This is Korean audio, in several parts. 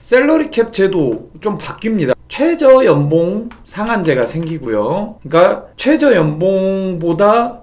샐러리 캡 제도 좀 바뀝니다. 최저 연봉 상한제가 생기고요. 그러니까 최저 연봉보다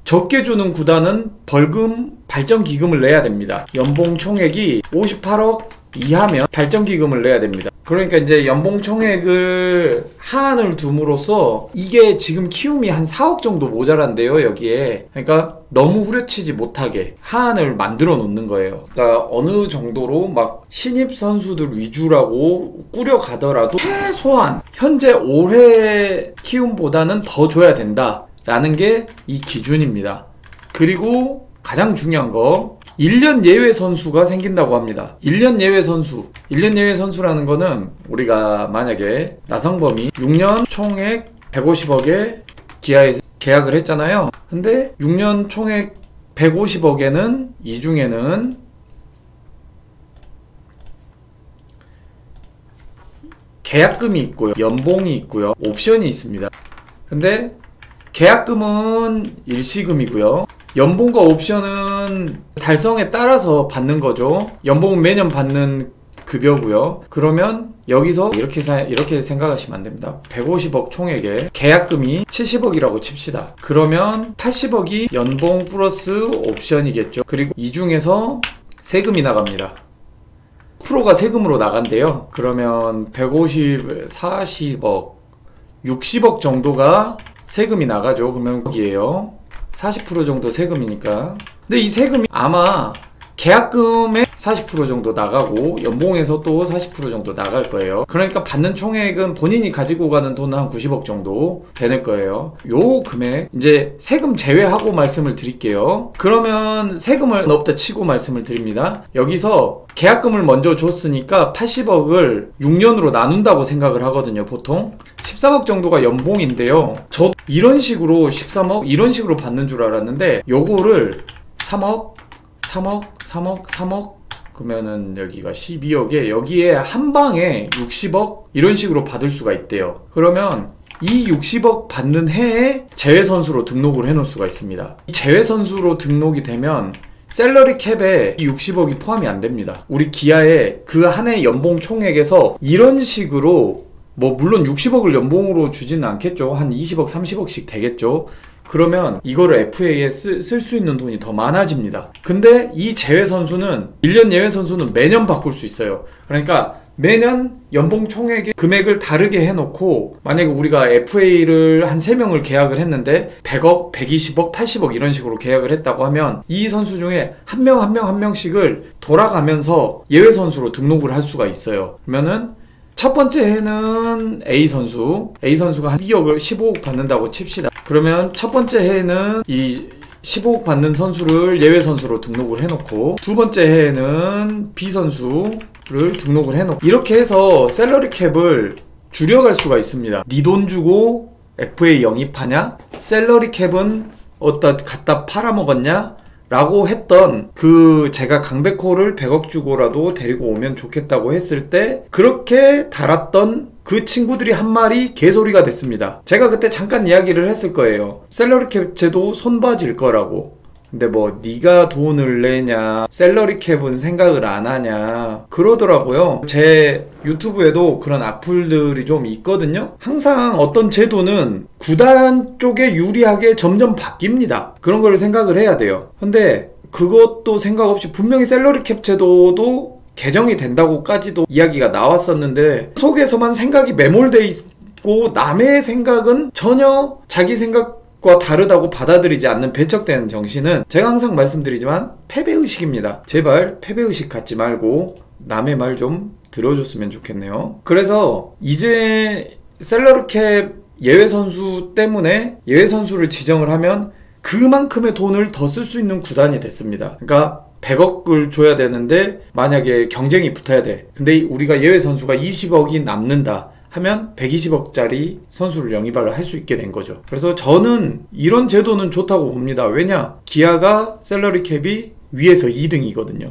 적게 주는 구단은 벌금 발전기금을 내야 됩니다. 연봉 총액이 58억 이하면 발전기금을 내야 됩니다. 그러니까 이제 연봉 총액을 하한을 둠으로써 이게 지금 키움이 한 4억 정도 모자란데요, 여기에. 그러니까 너무 후려치지 못하게 하한을 만들어 놓는 거예요. 그러니까 어느 정도로 막 신입 선수들 위주라고 꾸려가더라도 최소한 현재 올해 키움보다는 더 줘야 된다 라는 게 이 기준입니다. 그리고 가장 중요한 거 1년 예외 선수가 생긴다고 합니다. 1년 예외 선수. 1년 예외 선수라는 거는 우리가 만약에 나성범이 6년 총액 150억에 기아에 계약을 했잖아요. 근데 6년 총액 150억에는 이 중에는 계약금이 있고요. 연봉이 있고요. 옵션이 있습니다. 근데 계약금은 일시금이고요. 연봉과 옵션은 달성에 따라서 받는 거죠. 연봉은 매년 받는 급여고요. 그러면 여기서 이렇게 생각하시면 안 됩니다. 150억 총액에 계약금이 70억이라고 칩시다. 그러면 80억이 연봉 플러스 옵션이겠죠. 그리고 이 중에서 세금이 나갑니다. 프로가 세금으로 나간대요. 그러면 150, 40억, 60억 정도가 세금이 나가죠. 그러면 여기에요. 40% 정도 세금이니까. 근데 이 세금이 아마 계약금에 40% 정도 나가고 연봉에서 또 40% 정도 나갈 거예요. 그러니까 받는 총액은 본인이 가지고 가는 돈은 한 90억 정도 되는 거예요. 요 금액 이제 세금 제외하고 말씀을 드릴게요. 그러면 세금을 없다 치고 말씀을 드립니다. 여기서 계약금을 먼저 줬으니까 80억을 6년으로 나눈다고 생각을 하거든요. 보통 13억 정도가 연봉인데요. 저 이런 식으로 13억 이런 식으로 받는 줄 알았는데 요거를 3억 3억 그러면은 여기가 12억에 여기에 한 방에 60억 이런 식으로 받을 수가 있대요. 그러면 이 60억 받는 해에 제외선수로 등록을 해놓을 수가 있습니다. 이 제외선수로 등록이 되면 샐러리 캡에 이 60억이 포함이 안 됩니다. 우리 기아의 그 한 해 연봉 총액에서 이런 식으로 뭐 물론 60억을 연봉으로 주지는 않겠죠. 한 20억 30억씩 되겠죠. 그러면 이거를 FA에 쓸 수 있는 돈이 더 많아집니다. 근데 이 제외 선수는 1년 예외 선수는 매년 바꿀 수 있어요. 그러니까 매년 연봉 총액의 금액을 다르게 해놓고 만약에 우리가 FA를 한 3명을 계약을 했는데 100억, 120억, 80억 이런 식으로 계약을 했다고 하면 이 선수 중에 한 명씩을 돌아가면서 예외 선수로 등록을 할 수가 있어요. 그러면은 첫 번째 해는 A선수가 한 15억 받는다고 칩시다. 그러면 첫 번째 해에는 이 15억 받는 선수를 예외 선수로 등록을 해놓고 두 번째 해에는 B선수를 등록을 해놓고 이렇게 해서 샐러리 캡을 줄여갈 수가 있습니다. 네 돈 주고 FA 영입하냐? 샐러리 캡은 어디다 갖다 팔아먹었냐? 라고 했던 그 제가 강백호를 100억 주고라도 데리고 오면 좋겠다고 했을 때 그렇게 달았던 그 친구들이 한 말이 개소리가 됐습니다. 제가 그때 잠깐 이야기를 했을 거예요. 샐러리 캡 제도 손봐질 거라고. 근데 뭐 네가 돈을 내냐 샐러리 캡은 생각을 안 하냐 그러더라고요. 제 유튜브에도 그런 악플들이 좀 있거든요. 항상 어떤 제도는 구단 쪽에 유리하게 점점 바뀝니다. 그런 거를 생각을 해야 돼요. 근데 그것도 생각 없이 분명히 샐러리 캡 제도도 개정이 된다고까지도 이야기가 나왔었는데 속에서만 생각이 매몰돼 있고 남의 생각은 전혀 자기 생각 과 다르다고 받아들이지 않는 배척되는 정신은 제가 항상 말씀드리지만 패배의식입니다. 제발 패배의식 갖지 말고 남의 말 좀 들어줬으면 좋겠네요. 그래서 이제 샐러리 캡 예외 선수 때문에 예외 선수를 지정을 하면 그만큼의 돈을 더 쓸 수 있는 구단이 됐습니다. 그러니까 100억을 줘야 되는데 만약에 경쟁이 붙어야 돼. 근데 우리가 예외 선수가 20억이 남는다 하면 120억짜리 선수를 영입을 할 수 있게 된 거죠. 그래서 저는 이런 제도는 좋다고 봅니다. 왜냐? 기아가 샐러리 캡이 위에서 2등이거든요.